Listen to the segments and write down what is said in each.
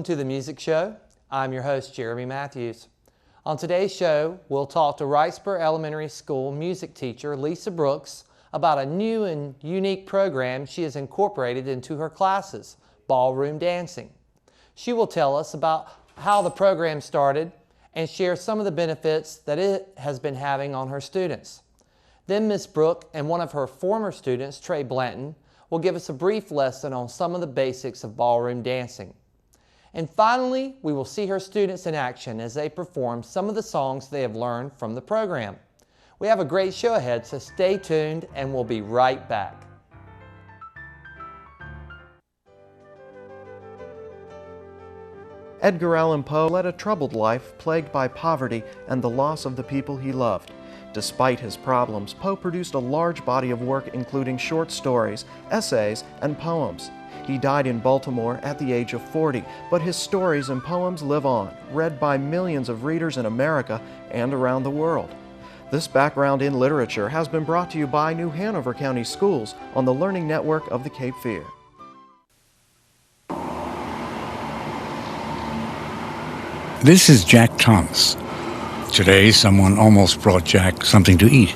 to the Music Show. I'm your host, Jeremy Matthews. On today's show, we'll talk to Wrightsboro Elementary School music teacher Lisa Brooks about a new and unique program she has incorporated into her classes, ballroom dancing. She will tell us about how the program started and share some of the benefits that it has been having on her students. Then Ms. Brooks and one of her former students, Trey Blanton, will give us a brief lesson on some of the basics of ballroom dancing. And finally, we will see her students in action as they perform some of the songs they have learned from the program. We have a great show ahead, so stay tuned and we'll be right back. Edgar Allan Poe led a troubled life plagued by poverty and the loss of the people he loved. Despite his problems, Poe produced a large body of work including short stories, essays, and poems. He died in Baltimore at the age of 40, but his stories and poems live on, read by millions of readers in America and around the world. This background in literature has been brought to you by New Hanover County Schools on the Learning Network of the Cape Fear. This is Jack Thomas. Today, someone almost brought Jack something to eat.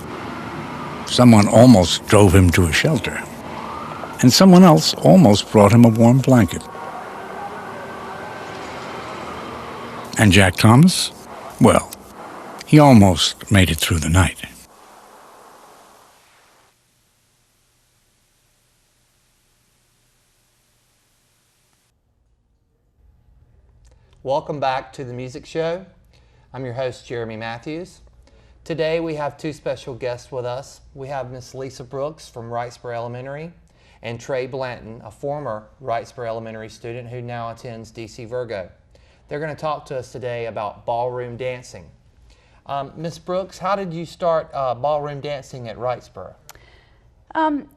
Someone almost drove him to a shelter. And someone else almost brought him a warm blanket. And Jack Thomas? Well, he almost made it through the night. Welcome back to the Music Show. I'm your host, Jeremy Matthews. Today we have two special guests with us. We have Miss Lisa Brooks from Wrightsboro Elementary and Trey Blanton, a former Wrightsboro Elementary student who now attends DC Virgo. They're going to talk to us today about ballroom dancing. Miss Brooks, how did you start ballroom dancing at Wrightsboro?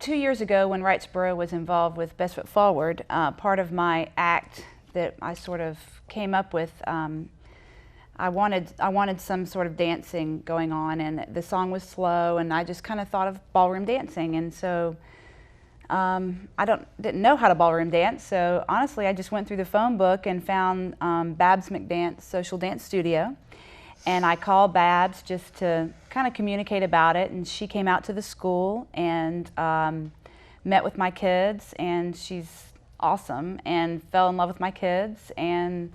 2 years ago, when Wrightsboro was involved with Best Foot Forward, part of my act that I sort of came up with, I wanted some sort of dancing going on, and the song was slow, and I just kind of thought of ballroom dancing, and so I didn't know how to ballroom dance, so honestly I just went through the phone book and found Babs McDance Social Dance Studio, and I called Babs just to kind of communicate about it, and she came out to the school and met with my kids, and she's awesome and fell in love with my kids, and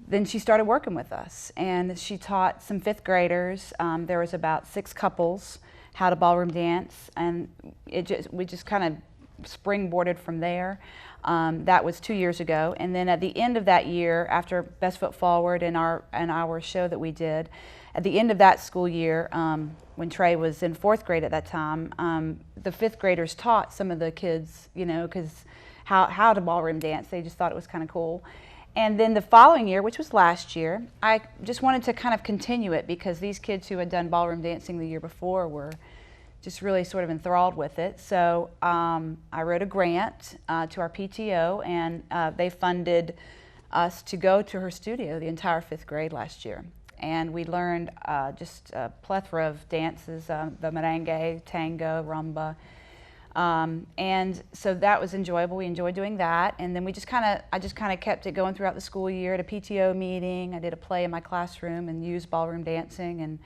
then she started working with us, and she taught some fifth graders. There was about 6 couples how to ballroom dance, and we just kind of springboarded from there. That was 2 years ago, and then at the end of that year, after Best Foot Forward and our show that we did, at the end of that school year, when Trey was in 4th grade at that time, the 5th graders taught some of the kids, you know, how to ballroom dance. They just thought it was kind of cool. And then the following year, which was last year, I just wanted to kind of continue it because these kids who had done ballroom dancing the year before were just really sort of enthralled with it. So I wrote a grant to our PTO, and they funded us to go to her studio the entire 5th grade last year. And we learned just a plethora of dances, the merengue, tango, rumba. And so that was enjoyable. We enjoyed doing that, and then I just kind of kept it going throughout the school year. At a PTO meeting, I did a play in my classroom and used ballroom dancing, and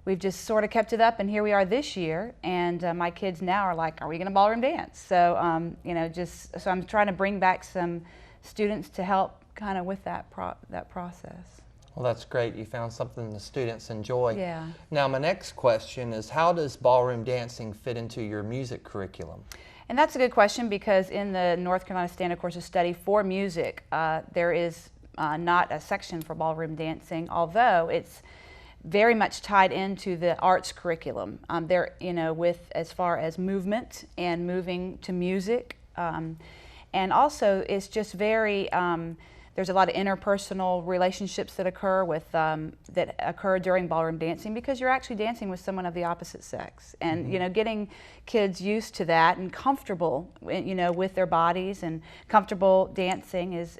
we've just sort of kept it up. And here we are this year, and my kids now are like, "Are we going to ballroom dance?" So you know, so I'm trying to bring back some students to help kind of with that process. Well, that's great. You found something the students enjoy. Yeah. Now, my next question is, how does ballroom dancing fit into your music curriculum? And that's a good question, because in the North Carolina Standard Course of Study for music, there is not a section for ballroom dancing, although it's very much tied into the arts curriculum. There, you know, with as far as movement and moving to music, and also it's just very. There's a lot of interpersonal relationships that occur during ballroom dancing, because you're actually dancing with someone of the opposite sex, and you know, getting kids used to that and comfortable, you know, with their bodies and comfortable dancing is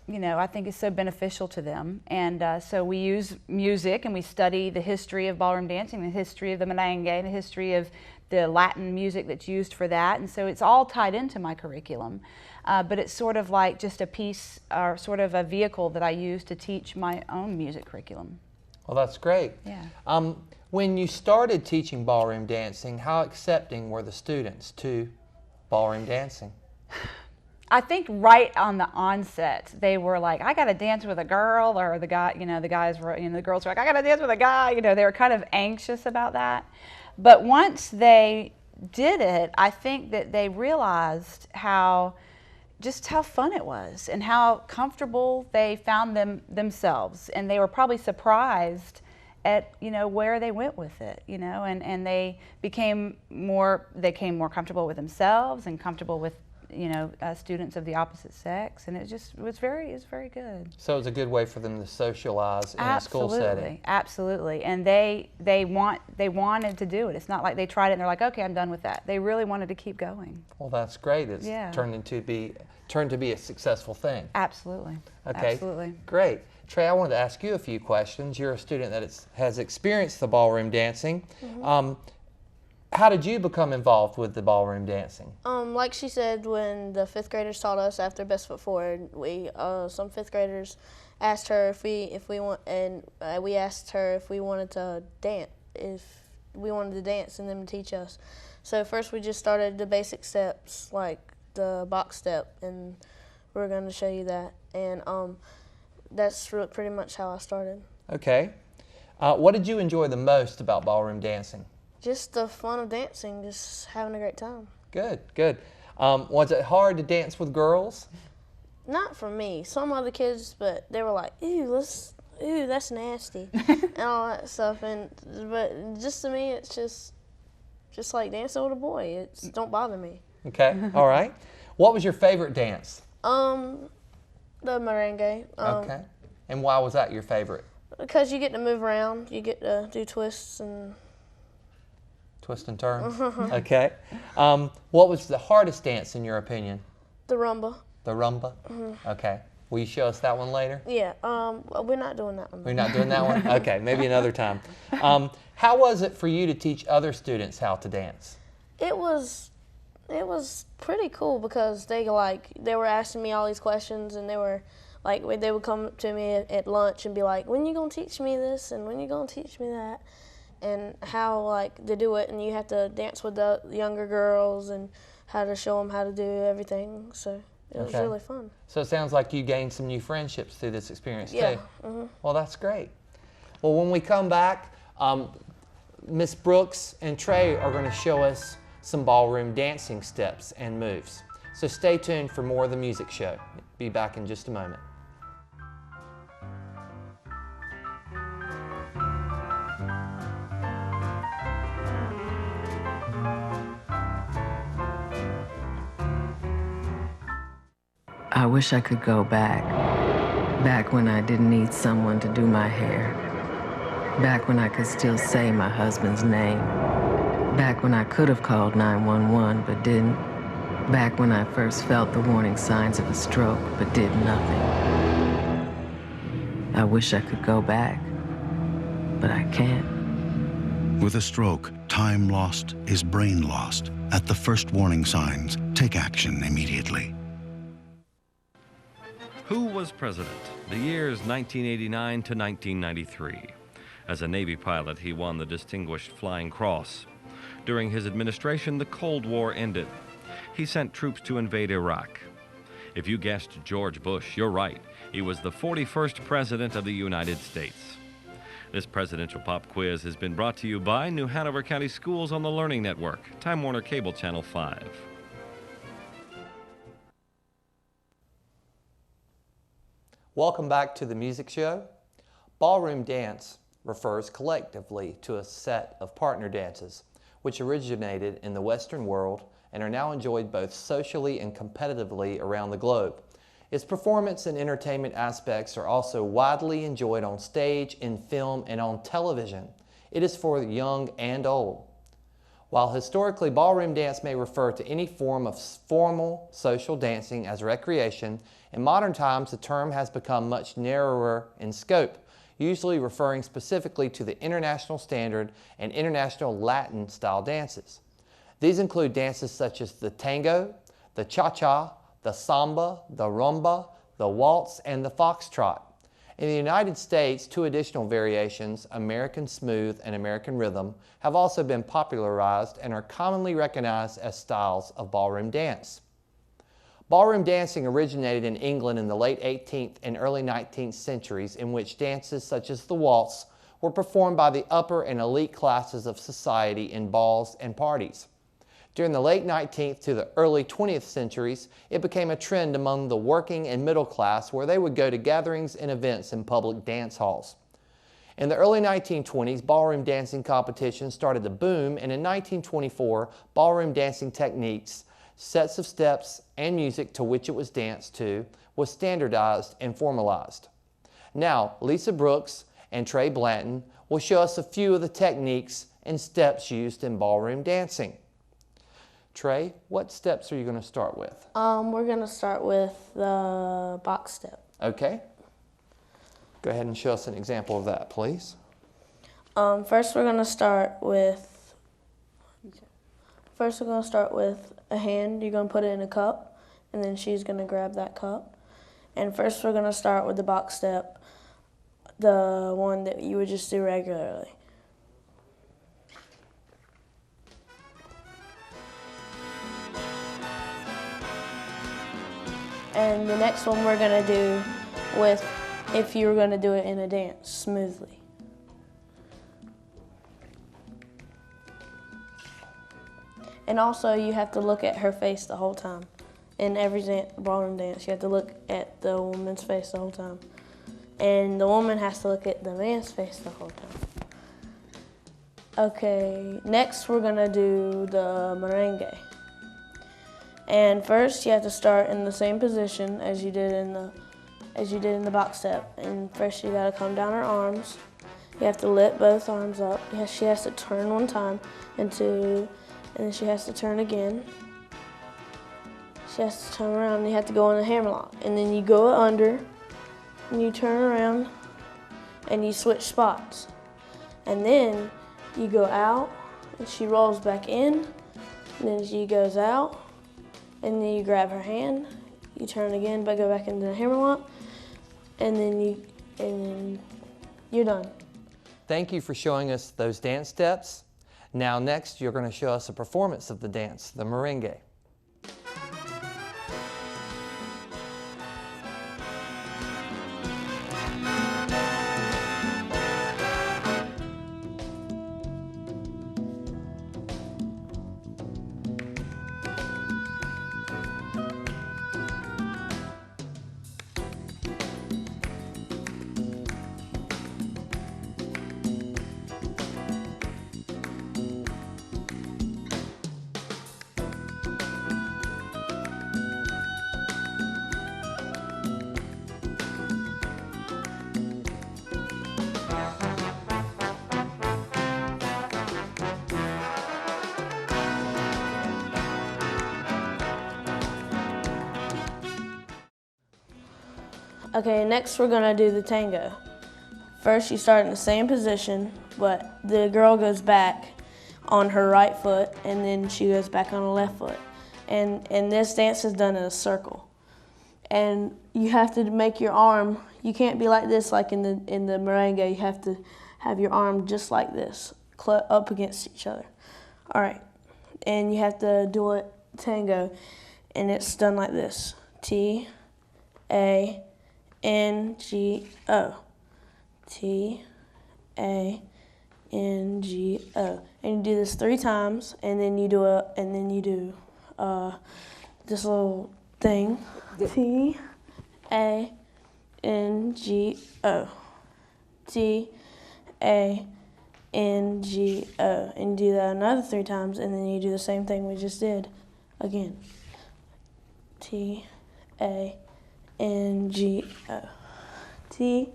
you know, I think is so beneficial to them. And so we use music, and we study the history of ballroom dancing, the history of the merengue, and the history of the Latin music that's used for that, and so it's all tied into my curriculum. But it's sort of like just a piece or sort of a vehicle that I use to teach my own music curriculum. Well, that's great. Yeah. When you started teaching ballroom dancing, how accepting were the students to ballroom dancing? I think right on the onset, they were like, I got to dance with a girl, or the guy, the guys were, the girls were like, I got to dance with a guy. They were kind of anxious about that. But once they did it, I think that they realized just how fun it was and how comfortable they found themselves. And they were probably surprised at, where they went with it, and they became more comfortable with themselves and comfortable with, students of the opposite sex, and it was very good. So it's a good way for them to socialize in a school setting. Absolutely, and they wanted to do it. It's not like they tried it and they're like, okay, I'm done with that. They really wanted to keep going. Well, that's great. It's turned to be a successful thing. Absolutely. Okay. Absolutely. Great. Trey, I wanted to ask you a few questions. You're a student that has experienced the ballroom dancing. Mm-hmm. How did you become involved with the ballroom dancing? Like she said, when the 5th graders taught us after Best Foot Forward, some 5th graders asked her we asked her if we wanted to dance, and them to teach us. So first we just started the basic steps, like the box step, and we're going to show you that. And that's pretty much how I started. Okay. What did you enjoy the most about ballroom dancing? Just the fun of dancing, just having a great time. Good, good. Was it hard to dance with girls? Not for me. Some other kids, but they were like, ew, that's nasty, and all that stuff. But just to me, it's just like dancing with a boy. It don't bother me. Okay, all right. What was your favorite dance? The merengue. Okay. And why was that your favorite? Because you get to move around, you get to do twists and... Twist and turns. Okay. What was the hardest dance in your opinion? The rumba. The rumba? Mm-hmm. Okay. Will you show us that one later? Yeah. We're not doing that one. We're not doing that one? Okay, maybe another time. How was it for you to teach other students how to dance? It was pretty cool because they were asking me all these questions, and they would come to me at lunch and be like, when you gonna teach me this, and when you gonna teach me that, and how to do it, and you have to dance with the younger girls and how to show them how to do everything. So it was really fun. So it sounds like you gained some new friendships through this experience too. Mm-hmm. Well, that's great. Well, when we come back, Miss Brooks and Trey are going to show us some ballroom dancing steps and moves. So stay tuned for more of the music show. Be back in just a moment. I wish I could go back when I didn't need someone to do my hair, back when I could still say my husband's name, back when I could have called 911 but didn't, back when I first felt the warning signs of a stroke but did nothing. I wish I could go back, but I can't. With a stroke, time lost is brain lost. At the first warning signs, take action immediately. Who was president? The years 1989 to 1993. As a Navy pilot, he won the Distinguished Flying Cross. During his administration, the Cold War ended. He sent troops to invade Iraq. If you guessed George Bush, you're right. He was the 41st President of the United States. This presidential pop quiz has been brought to you by New Hanover County Schools on the Learning Network, Time Warner Cable Channel 5. Welcome back to the music show. Ballroom dance refers collectively to a set of partner dances which originated in the Western world and are now enjoyed both socially and competitively around the globe. Its performance and entertainment aspects are also widely enjoyed on stage, in film, and on television. It is for the young and old. While historically ballroom dance may refer to any form of formal social dancing as recreation, in modern times the term has become much narrower in scope, usually referring specifically to the international standard and international Latin style dances. These include dances such as the tango, the cha-cha, the samba, the rumba, the waltz, and the foxtrot. In the United States, two additional variations, American Smooth and American Rhythm, have also been popularized and are commonly recognized as styles of ballroom dance. Ballroom dancing originated in England in the late 18th and early 19th centuries, in which dances such as the waltz were performed by the upper and elite classes of society in balls and parties. During the late 19th to the early 20th centuries, it became a trend among the working and middle class, where they would go to gatherings and events in public dance halls. In the early 1920s, ballroom dancing competitions started to boom, and in 1924, ballroom dancing techniques, sets of steps, and music to which it was danced to was standardized and formalized. Now, Lisa Brooks and Trey Blanton will show us a few of the techniques and steps used in ballroom dancing. Trey, what steps are you going to start with? We're going to start with the box step. Okay. Go ahead and show us an example of that, please. First we're going to start with a hand. You're going to put it in a cup, and then she's going to grab that cup. And first we're going to start with the box step, the one that you would just do regularly. And the next one we're going to do with if you were going to do it in a dance, smoothly. And also you have to look at her face the whole time. In every ballroom dance, you have to look at the woman's face the whole time. And the woman has to look at the man's face the whole time. Okay, next we're going to do the merengue. And first, you have to start in the same position as you did in the box step. And first, you got to come down her arms. You have to lift both arms up. She has to turn one time, and then she has to turn again. She has to turn around. And you have to go in a hammerlock, and then you go under, and you turn around, and you switch spots. And then you go out, and she rolls back in, and then she goes out. And then you grab her hand, you turn again, but go back into the hammerlock, and then you're done. Thank you for showing us those dance steps. Now next, you're going to show us a performance of the dance, the merengue. Okay, next we're gonna do the tango. First you start in the same position, but the girl goes back on her right foot, and then she goes back on her left foot. And this dance is done in a circle. And you have to make your arm, you can't be like this like in the merengue, you have to have your arm just like this, up against each other. All right, and you have to do it tango, and it's done like this. T-A-N-G-O. T-A-N-G-O. And you do this 3 times, and then you do this little thing. T-A-N-G-O. T-A-N-G-O. And you do that another 3 times, and then you do the same thing we just did again. T-A-N-G-O. T-A-N-G-O.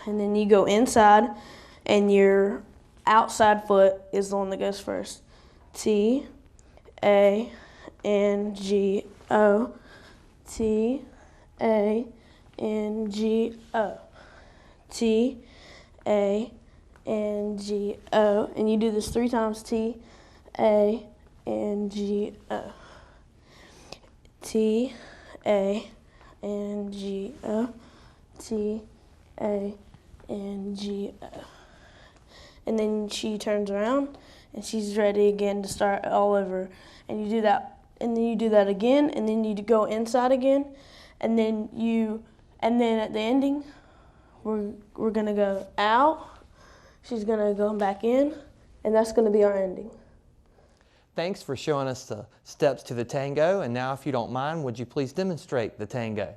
And then you go inside, and your outside foot is the one that goes first. T-A-N-G-O. T-A-N-G-O. N G O, and you do this 3 times. T A N G O. T A N G O. T A N G O. And then she turns around and she's ready again to start all over. And you do that, and then you do that again, and then you go inside again, and then at the ending, we're gonna go out. She's gonna go back in, and that's gonna be our ending. Thanks for showing us the steps to the tango, and now if you don't mind, would you please demonstrate the tango?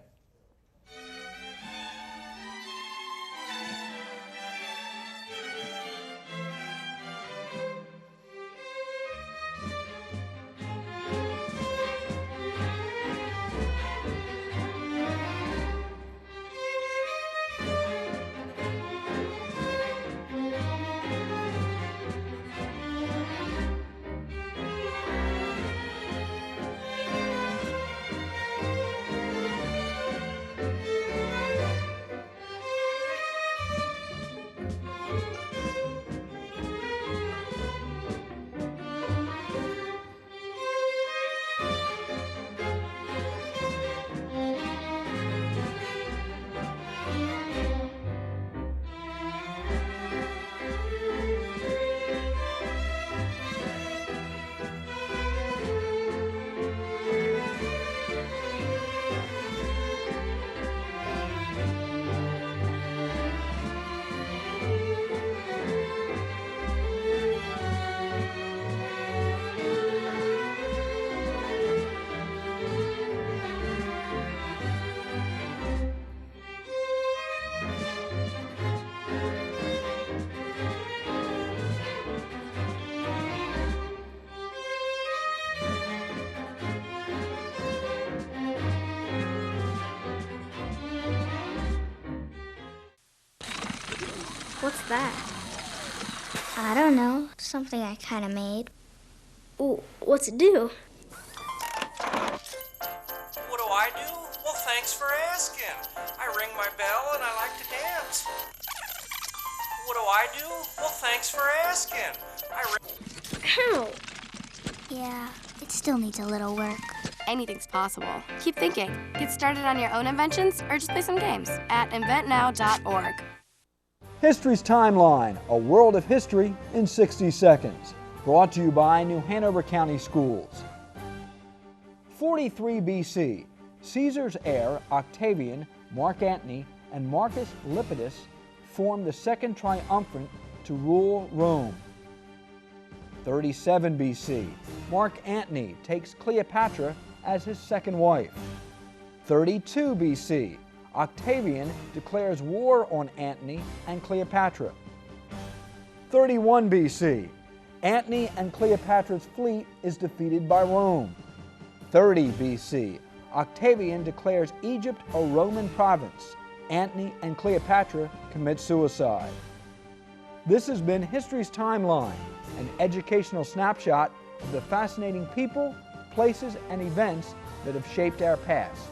What's that? I don't know. Something I kind of made. Ooh, what's it do? What do I do? Well, thanks for asking. I ring my bell and I like to dance. What do I do? Well, thanks for asking. Ow! Yeah, it still needs a little work. Anything's possible. Keep thinking. Get started on your own inventions or just play some games at inventnow.org. History's Timeline, a world of history in 60 seconds. Brought to you by New Hanover County Schools. 43 BC, Caesar's heir Octavian, Mark Antony, and Marcus Lepidus formed the second triumvirate to rule Rome. 37 BC, Mark Antony takes Cleopatra as his second wife. 32 BC, Octavian declares war on Antony and Cleopatra. 31 BC, Antony and Cleopatra's fleet is defeated by Rome. 30 BC, Octavian declares Egypt a Roman province. Antony and Cleopatra commit suicide. This has been History's Timeline, an educational snapshot of the fascinating people, places, and events that have shaped our past.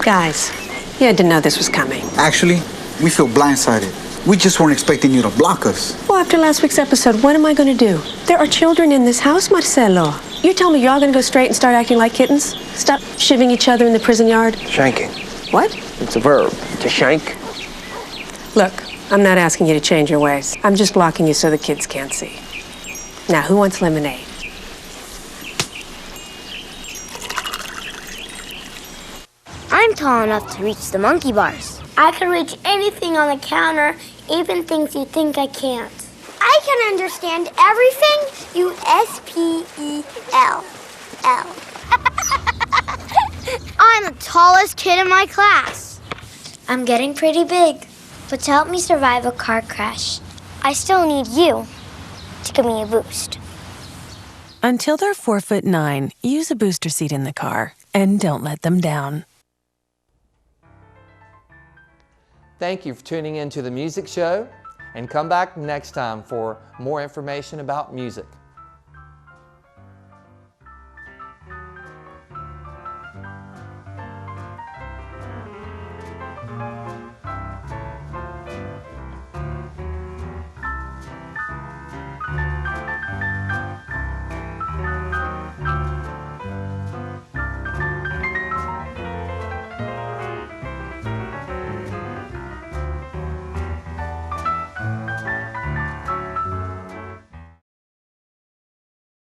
Guys, you had to know this was coming. Actually, we feel blindsided. We just weren't expecting you to block us. Well, after last week's episode, what am I going to do? There are children in this house, Marcelo. You tell me you're all going to go straight and start acting like kittens? Stop shivving each other in the prison yard? Shanking. What? It's a verb. To shank. Look, I'm not asking you to change your ways. I'm just blocking you so the kids can't see. Now, who wants lemonade? I'm tall enough to reach the monkey bars. I can reach anything on the counter, even things you think I can't. I can understand everything you S-P-E-L. I'm the tallest kid in my class. I'm getting pretty big, but to help me survive a car crash, I still need you to give me a boost. Until they're 4'9", use a booster seat in the car and don't let them down. Thank you for tuning in to the Music Show, and come back next time for more information about music.